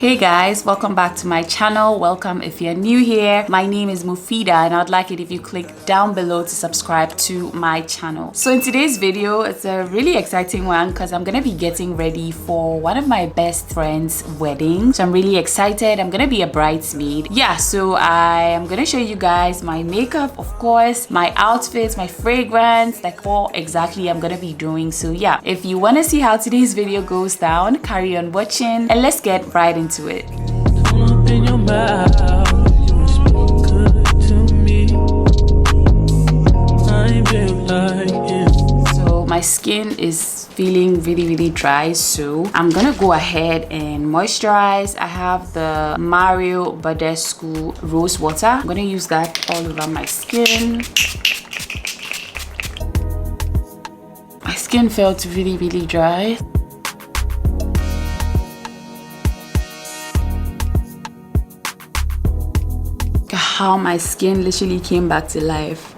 Hey guys, welcome back to my channel. Welcome if you're new here. My name is Muphidaht and I'd like it if you click down below to subscribe to my channel. So in today's video, it's a really exciting one because I'm gonna be getting ready for one of my best friend's wedding. So I'm really excited. I'm gonna be a bridesmaid. Yeah, so I am gonna show you guys my makeup, of course, my outfits, my fragrance, like what exactly I'm gonna be doing. So yeah, if you wanna see how today's video goes down, carry on watching and let's get right into it. So my skin is feeling really dry, so I'm gonna go ahead and moisturize. I have the Mario Badescu rose water. I'm gonna use that all over my skin. My skin felt really dry. How my skin literally came back to life.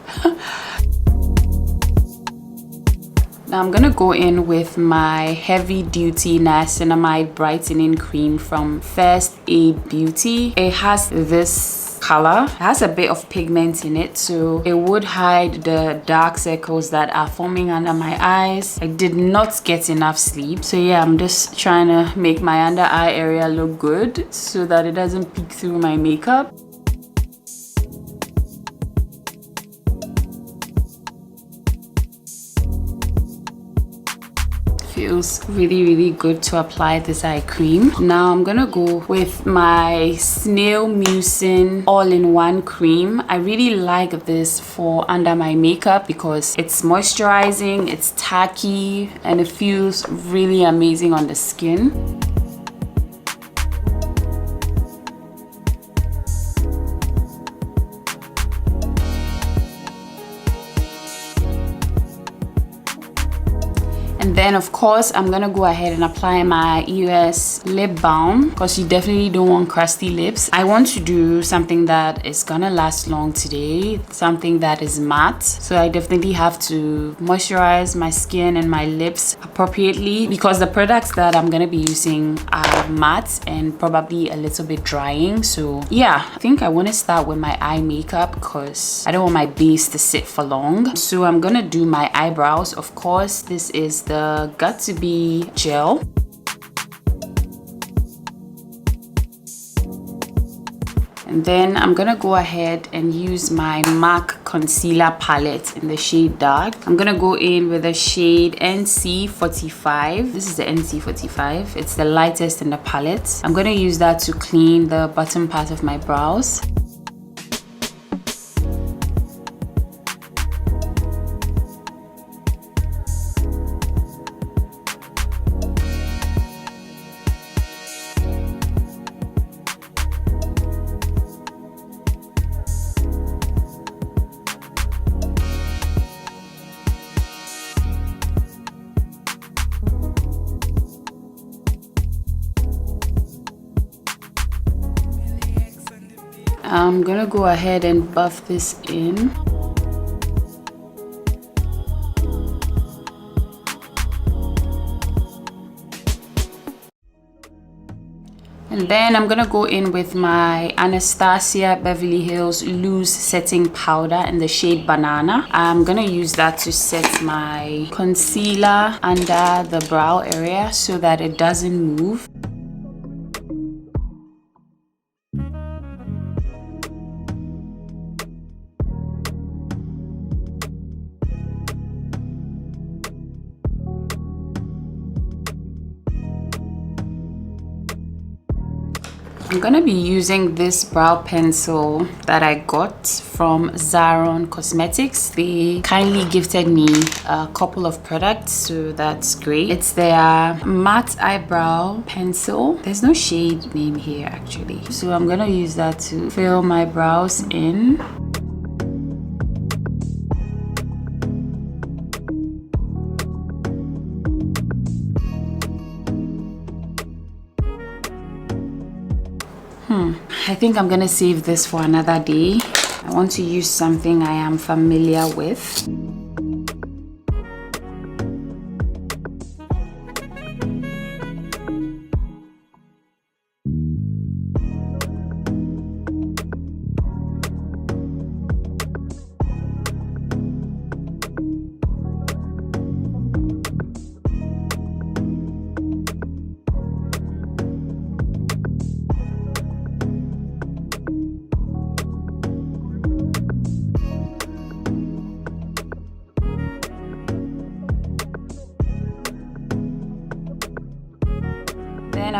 Now I'm gonna go in with my heavy duty niacinamide brightening cream from First Aid Beauty. It has this color. It has a bit of pigment in it, so it would hide the dark circles that are forming under my eyes. I did not get enough sleep, so yeah, I'm just trying to make my under eye area look good so that it doesn't peek through my makeup. Feels really good to apply this eye cream. Now I'm gonna go with my Snail Mucin all-in-one cream. I really like this for under my makeup because it's moisturizing, it's tacky, and it feels really amazing on the skin. And then of course I'm gonna go ahead and apply my US lip balm because you definitely don't want crusty lips. I want to do something that is gonna last long today, something that is matte, so I definitely have to moisturize my skin and my lips appropriately because the products that I'm gonna be using are matte and probably a little bit drying. So yeah, I think I want to start with my eye makeup because I don't want my base to sit for long. So I'm gonna do my eyebrows. Of course, this is the Got to Be gel. And then I'm gonna go ahead and use my MAC concealer palette in the shade dark. I'm gonna go in with the shade NC45. This is the NC45. It's the lightest in the palette. I'm gonna use that to clean the bottom part of my brows. I'm gonna go ahead and buff this in. And then I'm gonna go in with my Anastasia Beverly Hills loose setting powder in the shade Banana. I'm gonna use that to set my concealer under the brow area so that it doesn't move. I'm gonna be using this brow pencil that I got from Zaron Cosmetics. They kindly gifted me a couple of products, so that's great. It's their matte eyebrow pencil. There's no shade name here actually. So I'm gonna use that to fill my brows in. I think I'm gonna save this for another day. I want to use something I am familiar with.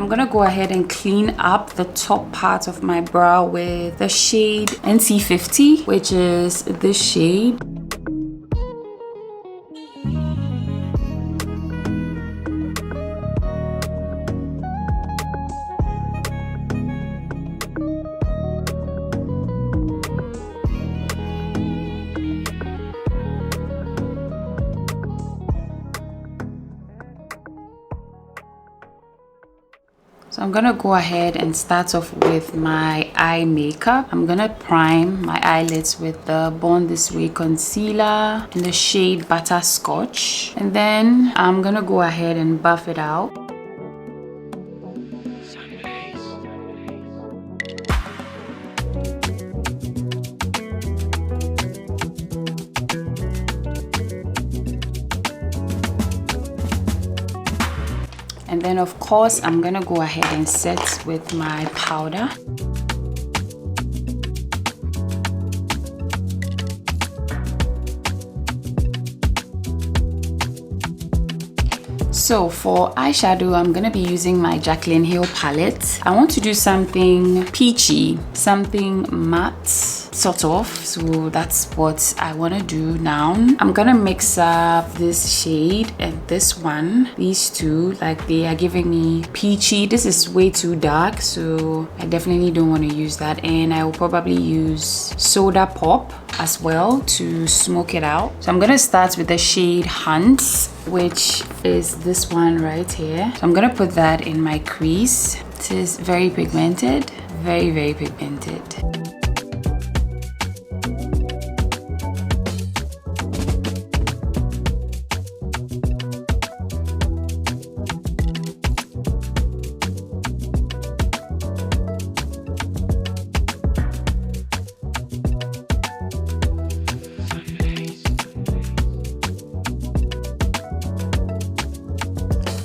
I'm gonna go ahead and clean up the top part of my brow with the shade NC50, which is this shade. So I'm gonna go ahead and start off with my eye makeup. I'm gonna prime my eyelids with the Born This Way concealer in the shade Butterscotch. And then I'm gonna go ahead and buff it out. And then of course, I'm gonna go ahead and set with my powder. So for eyeshadow, I'm gonna be using my Jaclyn Hill palette. I want to do something peachy, something matte, sort of. So that's what I want to do now. I'm gonna mix up this shade and this one. These two, like, they are giving me peachy. This is way too dark, so I definitely don't want to use that. And I will probably use Soda Pop as well to smoke it out. So I'm gonna start with the shade Hunt, which is this one right here. So I'm gonna put that in my crease. It is very pigmented, very pigmented.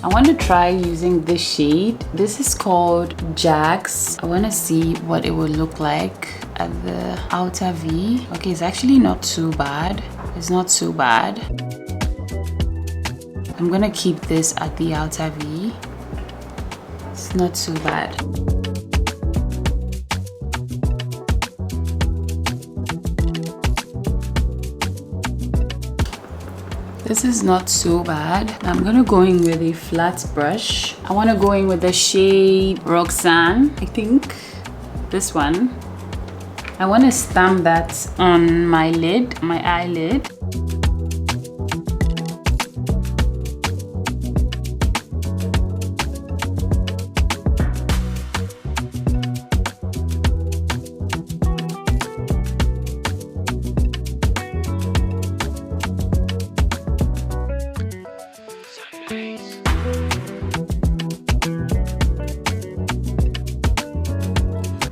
I want to try using this shade. This is called Jags. I want to see what it will look like at the outer V. Okay, it's actually not too bad. It's not too bad. I'm gonna keep this at the outer V. It's not too bad. This is not so bad. I'm gonna go in with a flat brush. I wanna go in with the shade Roxanne, I think. This one. I wanna stamp that on my lid, my eyelid.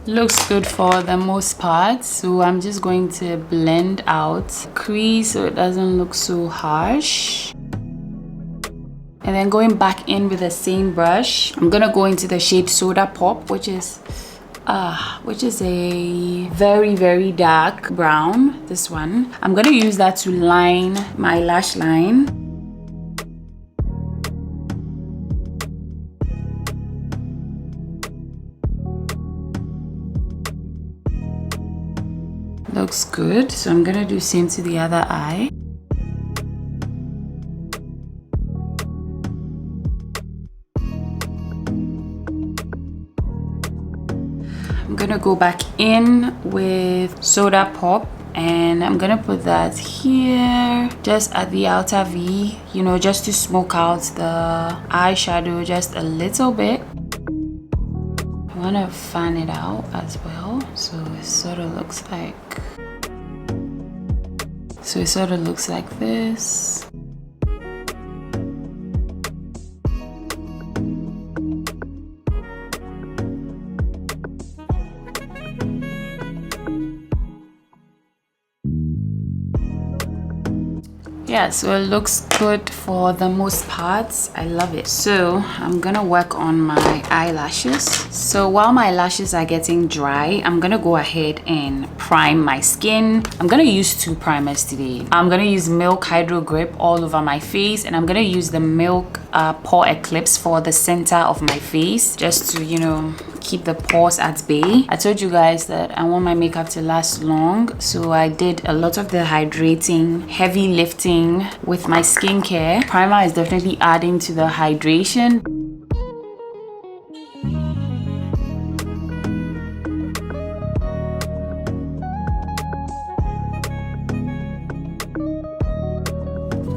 Looks good for the most part, so I'm just going to blend out crease so it doesn't look so harsh. And then going back in with the same brush, I'm gonna go into the shade Soda Pop, which is a very dark brown. This one, I'm gonna use that to line my lash line. Looks good, so I'm gonna do same to the other eye. I'm gonna go back in with Soda Pop and I'm gonna put that here just at the outer V, you know, just to smoke out the eyeshadow just a little bit. I want to fan it out as well, so it sort of looks like this. yeah, so it looks good for the most parts. I love it. So I'm gonna work on my eyelashes. So while my lashes are getting dry, I'm gonna go ahead and prime my skin. I'm gonna use 2 primers today. I'm gonna use Milk Hydro Grip all over my face, and I'm gonna use the Milk Pore Eclipse for the center of my face, just to, you know, keep the pores at bay. I told you guys that I want my makeup to last long, so I did a lot of the hydrating, heavy lifting with my skincare. Primer is definitely adding to the hydration.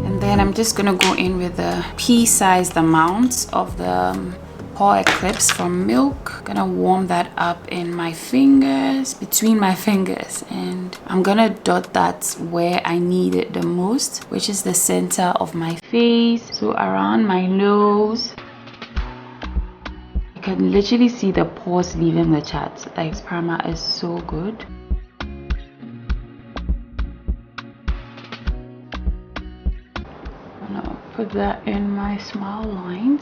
And then I'm just gonna go in with a pea-sized amount of the Pore Eclipse from Milk. Gonna warm that up in my fingers, between my fingers, and I'm gonna dot that where I need it the most, which is the center of my face, so around my nose. You can literally see the pores leaving the chat. Like, this primer is so good. I'm gonna put that in my smile lines.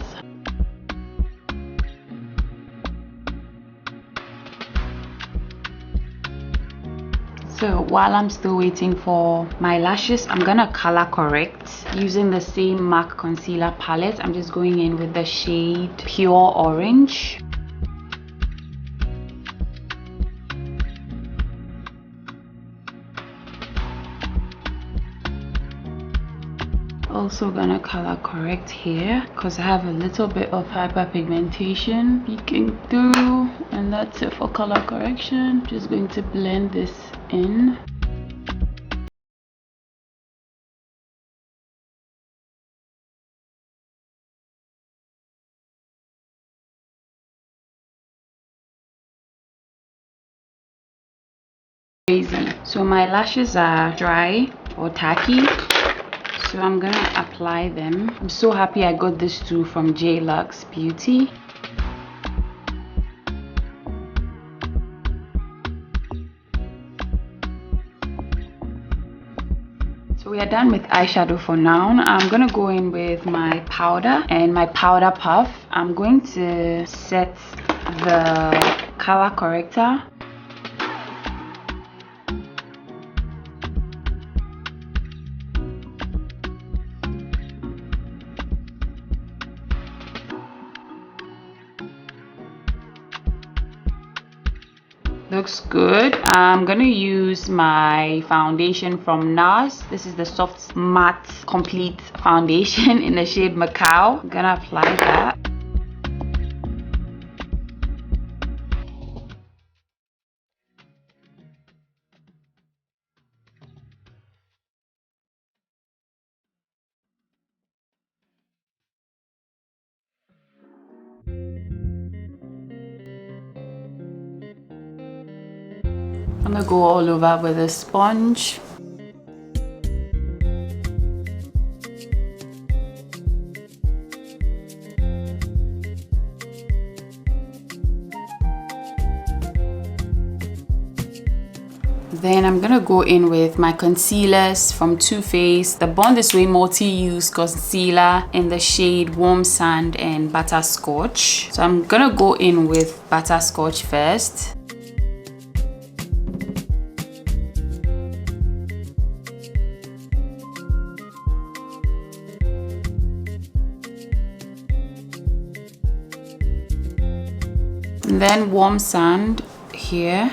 So while I'm still waiting for my lashes, I'm gonna color correct using the same MAC concealer palette. I'm just going in with the shade Pure Orange. Also gonna color correct here because I have a little bit of hyperpigmentation peeking through, and that's it for color correction. Just going to blend this in. Crazy. So my lashes are dry or tacky, so I'm gonna apply them. I'm so happy I got this too from Locs Beauty. So we are done with eyeshadow for now. I'm gonna go in with my powder and my powder puff. I'm going to set the color corrector. Looks good. I'm gonna use my foundation from NARS. This is the Soft Matte Complete Foundation in the shade Macao. I'm gonna apply that. I'm gonna go all over with a sponge. Then I'm gonna go in with my concealers from Too Faced, the Born This Way multi-use concealer in the shade Warm Sand and Butterscotch. So I'm gonna go in with Butterscotch first. And then Warm Sand here.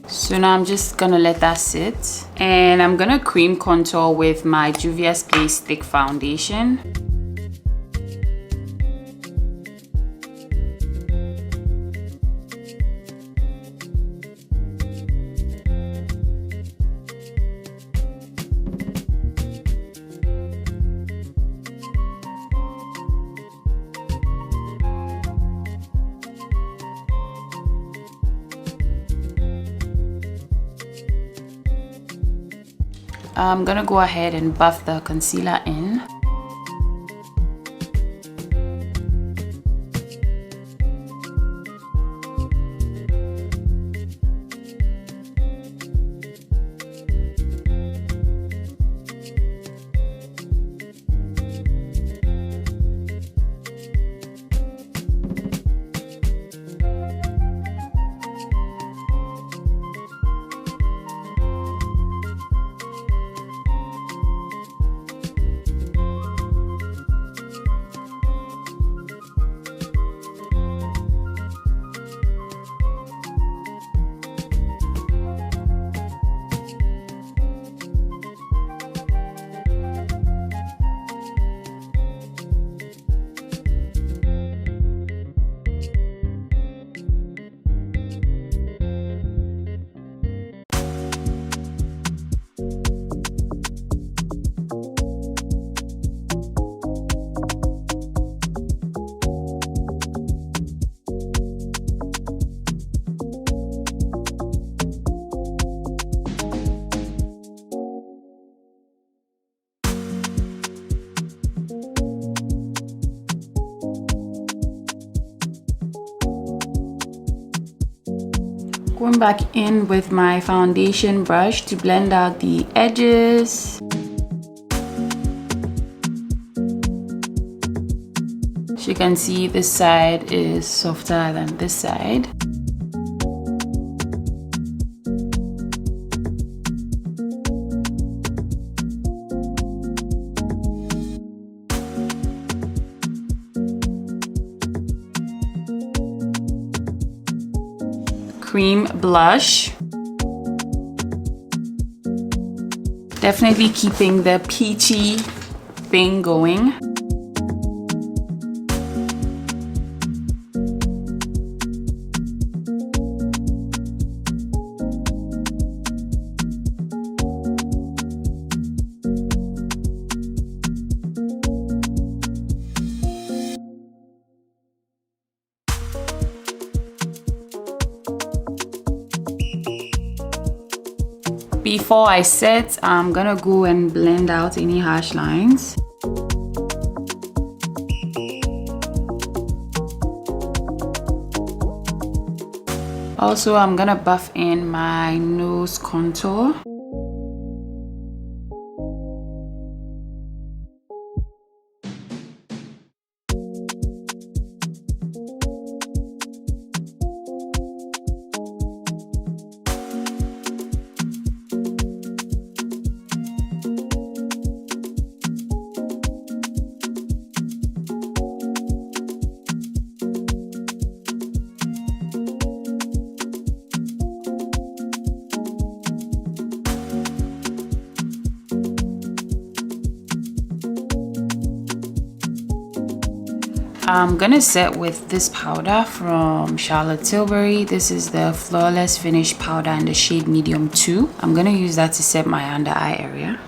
So now I'm just gonna let that sit, and I'm gonna cream contour with my Juvia's Place Stick Foundation. I'm gonna go ahead and buff the concealer in. Going back in with my foundation brush to blend out the edges. As you can see, this side is softer than this side. Cream blush. Definitely keeping the peachy thing going. Before I set, I'm gonna go and blend out any harsh lines. Also, I'm gonna buff in my nose contour. I'm gonna set with this powder from Charlotte Tilbury. This is the Flawless Finish powder in the shade Medium 2. I'm gonna use that to set my under eye area.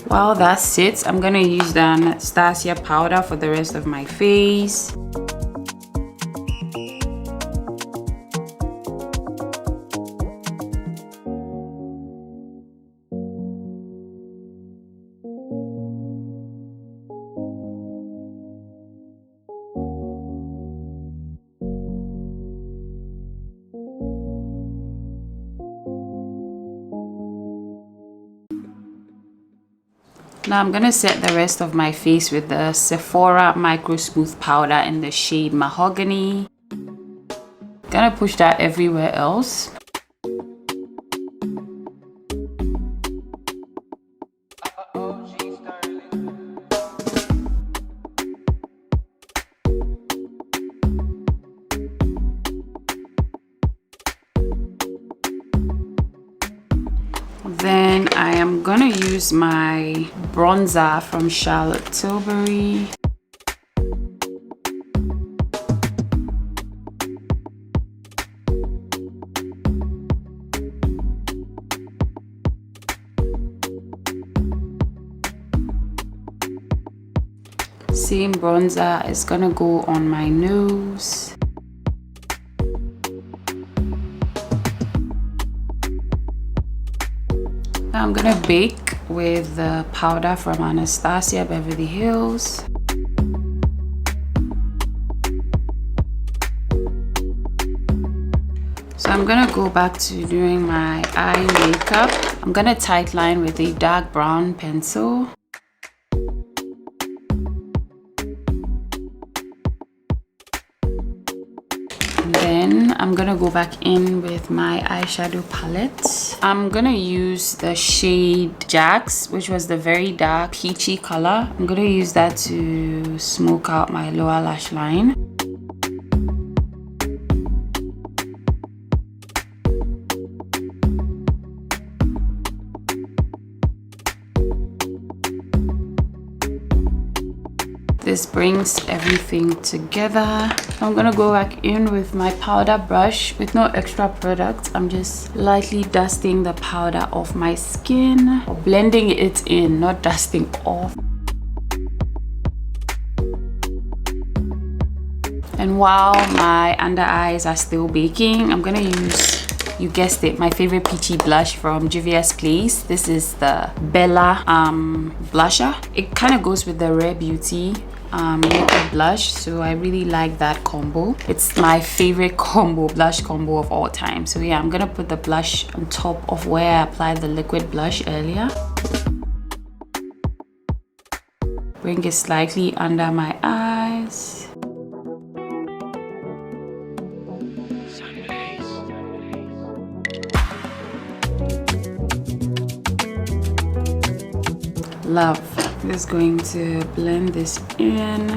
While that sits, I'm gonna use the Anastasia powder for the rest of my face. Now I'm gonna set the rest of my face with the Sephora Micro Smooth powder in the shade Mahogany. Gonna push that everywhere else. Then I am gonna use my bronzer from Charlotte Tilbury. Same bronzer is gonna go on my nose. I'm gonna bake with the powder from Anastasia Beverly Hills. So I'm gonna go back to doing my eye makeup. I'm gonna tight line with a dark brown pencil. Then I'm gonna go back in with my eyeshadow palette. I'm gonna use the shade Jax, which was the very dark peachy color. I'm gonna use that to smoke out my lower lash line. This brings everything together. I'm gonna go back in with my powder brush with no extra product. I'm just lightly dusting the powder off my skin, or blending it in, not dusting off. And while my under eyes are still baking, I'm gonna use, you guessed it, my favorite peachy blush from Juvia's Place. This is the Bella blusher. It kind of goes with the Rare Beauty liquid blush, so I really like that combo. It's my favorite blush combo of all time. So yeah, I'm gonna put the blush on top of where I applied the liquid blush earlier. Bring it slightly under my eyes. Love. Just going to blend this in.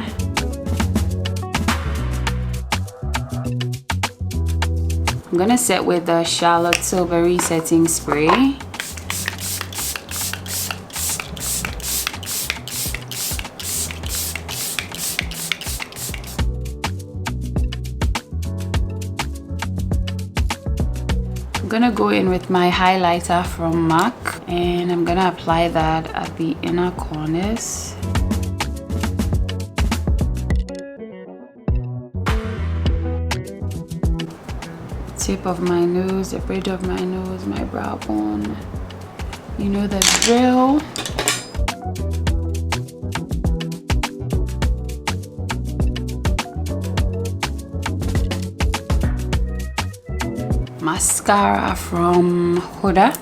I'm gonna set with the Charlotte Tilbury setting spray. I'm gonna go in with my highlighter from MAC, and I'm gonna apply that at the inner corners. Tip of my nose, the bridge of my nose, my brow bone. You know the drill. Mascara from Huda.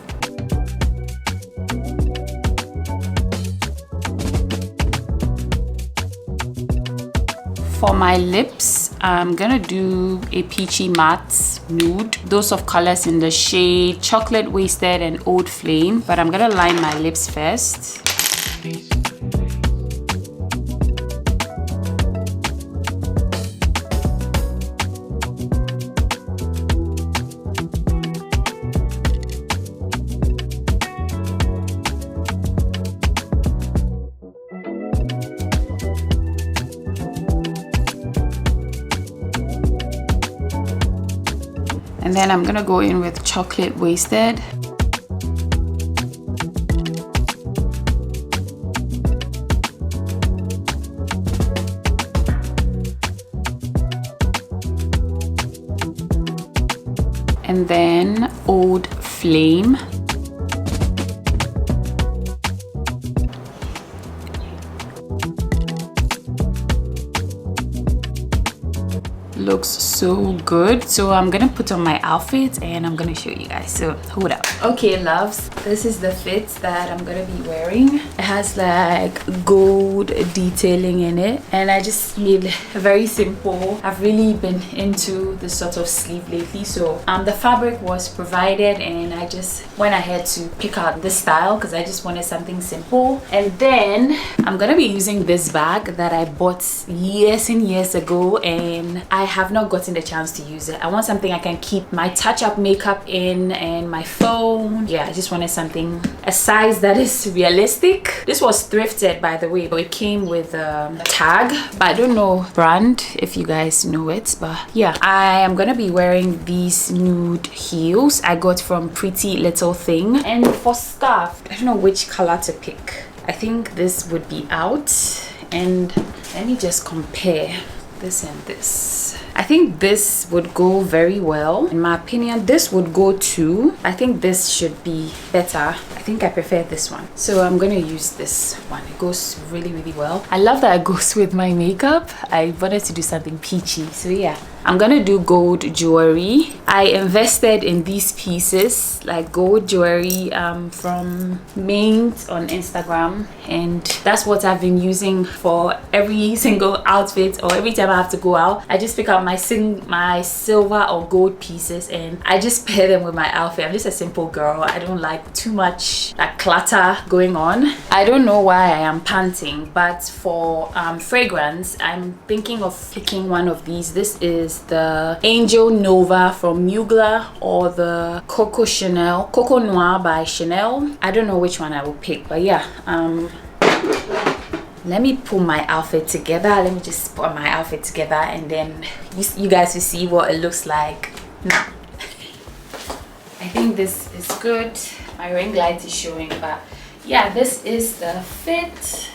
For my lips, I'm gonna do a peachy matte nude. Those of colors in the shade Chocolate Wasted and Old Flame, but I'm gonna line my lips first. And then I'm gonna go in with Chocolate Wasted. And then Old Flame. Looks so good. So I'm gonna put on my outfit and I'm gonna show you guys, so hold up. Okay loves, this is the fit that I'm gonna be wearing. It has like gold detailing in it, and I just made very simple. I've really been into this sort of sleeve lately, so the fabric was provided and I just went ahead to pick out this style because I just wanted something simple. And then I'm gonna be using this bag that I bought years and years ago, and I have not gotten the chance to use it. I want something I can keep my touch-up makeup in and my phone. Yeah, I just wanted something a size that is realistic. This was thrifted, by the way, but it came with a tag, but I don't know brand if you guys know it. But yeah, I am gonna be wearing these nude heels I got from Pretty Little Thing. And for scarf, I don't know which color to pick. I think this would be out, and let me just compare this and this. I think this would go very well. In my opinion, this would go too. I think this should be better. I think I prefer this one. So I'm gonna use this one. It goes really, really well. I love that it goes with my makeup. I wanted to do something peachy. So yeah, I'm gonna do gold jewelry. I invested in these pieces, like gold jewelry from Mint on Instagram, and that's what I've been using for every single outfit, or every time I have to go out. I just pick up my silver or gold pieces and I just pair them with my outfit. I'm just a simple girl. I don't like too much like clutter going on. I don't know why I am panting, but for fragrance, I'm thinking of picking one of these. This is the Angel Nova from Mugler, or the Coco Noir by Chanel. I don't know which one I will pick, but yeah, let me pull my outfit together. Let me just put my outfit together, and then you guys will see what it looks like now. I think this is good. My ring light is showing, but yeah, this is the fit.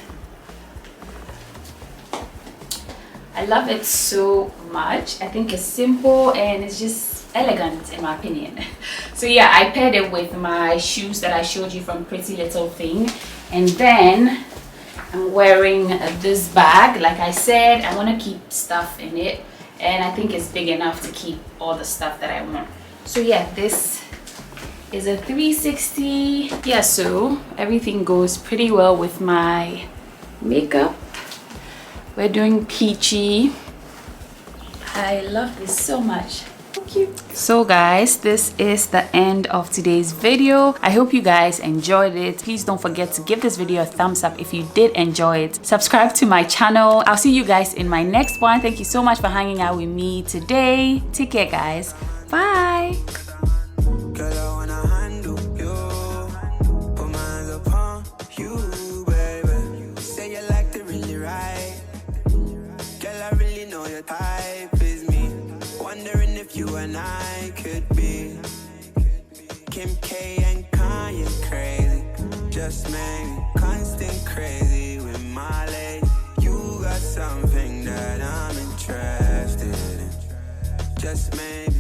I love it so much. I think it's simple and it's just elegant in my opinion. So yeah, I paired it with my shoes that I showed you from Pretty Little Thing, and then I'm wearing this bag. Like I said, I want to keep stuff in it, and I think it's big enough to keep all the stuff that I want. So yeah, this is a 360. Yeah, so everything goes pretty well with my makeup. We're doing peachy. I love this so much. So cute. So guys, this is the end of today's video. I hope you guys enjoyed it. Please don't forget to give this video a thumbs up if you did enjoy it. Subscribe to my channel. I'll see you guys in my next one. Thank you so much for hanging out with me today. Take care guys. Bye. You and I could be Kim K and Kanye crazy. Just maybe constant crazy with my lady. You got something that I'm interested in. Just maybe.